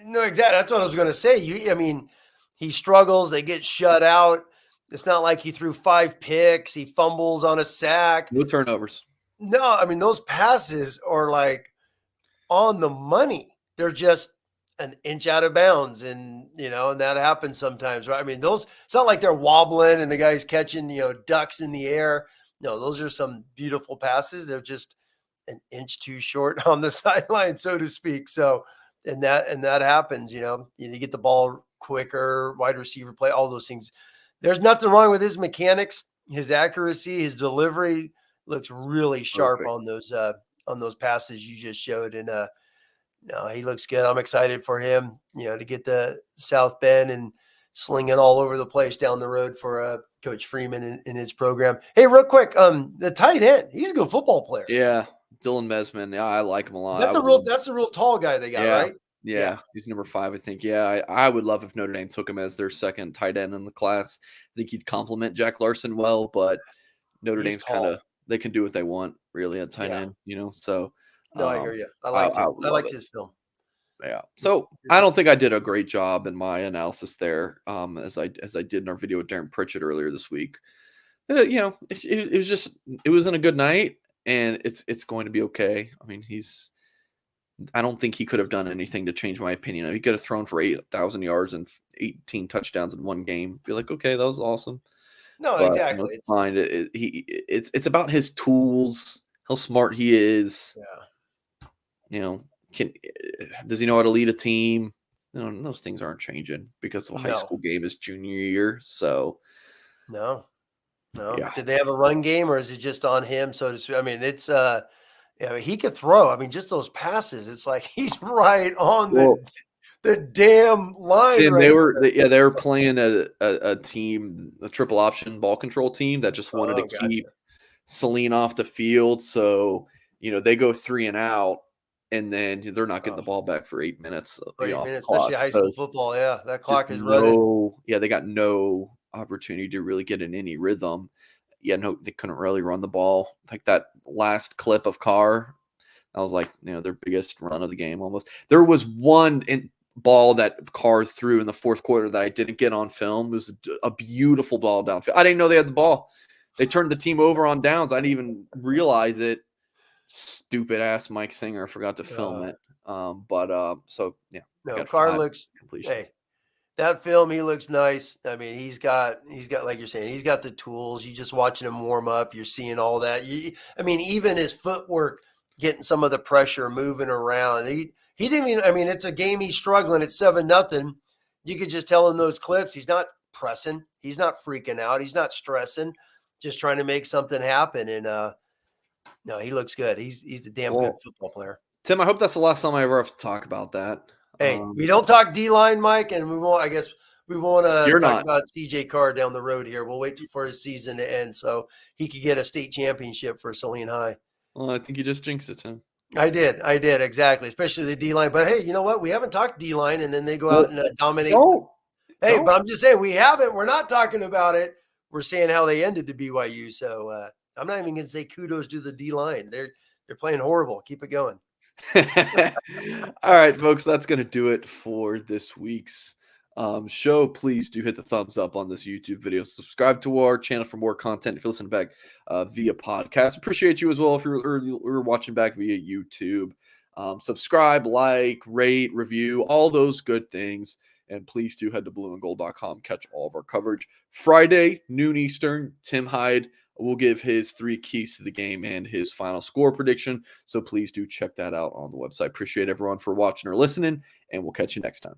[SPEAKER 2] No, exactly. That's what I was going to say. He struggles. They get shut out. It's not like he threw 5 picks. He fumbles on a sack.
[SPEAKER 1] No turnovers.
[SPEAKER 2] No, I mean, those passes are like on the money. They're just an inch out of bounds. And, and that happens sometimes, right? I mean, it's not like they're wobbling and the guy's catching, ducks in the air. No, those are some beautiful passes. They're just an inch too short on the sideline, so to speak. So, and that happens, you get the ball quicker, wide receiver play, all those things. There's nothing wrong with his mechanics, his accuracy, his delivery looks really sharp on those passes you just showed. And no, he looks good. I'm excited for him, to get the South Bend and sling it all over the place down the road for Coach Freeman in his program. Hey, real quick, the tight end, he's a good football player.
[SPEAKER 1] Yeah, Dylan Mesman. Yeah, I like him a lot.
[SPEAKER 2] That's the real tall guy they got, right?
[SPEAKER 1] Yeah, he's number 5, I think. Yeah, I would love if Notre Dame took him as their second tight end in the class. I think he'd complement Jack Larson well, but Notre Dame's kind of, they can do what they want really at tight end, so.
[SPEAKER 2] No, I hear you. I liked his film.
[SPEAKER 1] Yeah. So I don't think I did a great job in my analysis there, as I did in our video with Darren Pritchett earlier this week. It wasn't a good night, and it's going to be okay. I mean, I don't think he could have done anything to change my opinion. He could have thrown for 8,000 yards and 18 touchdowns in one game. Be like, okay, that was awesome.
[SPEAKER 2] No, but, exactly.
[SPEAKER 1] It's fine. It's about his tools, how smart he is.
[SPEAKER 2] Yeah.
[SPEAKER 1] Does he know how to lead a team? Those things aren't changing because the high school game is junior year. So
[SPEAKER 2] no.
[SPEAKER 1] Yeah.
[SPEAKER 2] Did they have a run game, or is it just on him? So to speak? I mean, it's he could throw. I mean, just those passes. It's like he's right on the damn line.
[SPEAKER 1] And they were playing a team, a triple option ball control team that just wanted to keep Celine off the field. So they go 3 and out. And then they're not getting the ball back for 8 minutes.
[SPEAKER 2] Especially high school football. Yeah, that clock is running.
[SPEAKER 1] Yeah, they got no opportunity to really get in any rhythm. Yeah, no, they couldn't really run the ball. Like that last clip of Carr, that was like their biggest run of the game almost. There was one, and ball that Carr threw in the fourth quarter that I didn't get on film. It was a beautiful ball downfield. I didn't know they had the ball. They turned the team over on downs. I didn't even realize it. Stupid ass Mike Singer forgot to film it. So yeah.
[SPEAKER 2] No, Carr looks. Hey, that film, he looks nice. I mean, he's got like you're saying, he's got the tools. You just watching him warm up, you're seeing all that. I mean, even his footwork, getting some of the pressure, moving around. He didn't even. I mean, it's a game he's struggling. It's 7-0. You could just tell in those clips he's not pressing. He's not freaking out. He's not stressing. Just trying to make something happen. And no, he looks good. He's a damn good football player.
[SPEAKER 1] Tim, I hope that's the last time I ever have to talk about that.
[SPEAKER 2] Hey, we don't talk D-line, Mike, and we won't. I guess we won't talk about CJ Carr down the road here. We'll wait for his season to end so he could get a state championship for Saline High.
[SPEAKER 1] Well, I think you just jinxed it, Tim.
[SPEAKER 2] I did, exactly, especially the D-line. But hey, you know what? We haven't talked D-line, and then they go out and dominate. But I'm just saying we haven't. We're not talking about it. We're saying how they ended the BYU. So I'm not even going to say kudos to the D-line. They're playing horrible. Keep it going.
[SPEAKER 1] All right, folks, that's going to do it for this week's show. Please do hit the thumbs up on this YouTube video. Subscribe to our channel for more content if you listen back via podcast. Appreciate you as well if you're watching back via YouTube. Subscribe, like, rate, review, all those good things. And please do head to blueandgold.com. Catch all of our coverage. Friday, noon Eastern, Tim Hyde will give his 3 keys to the game and his final score prediction. So please do check that out on the website. Appreciate everyone for watching or listening, and we'll catch you next time.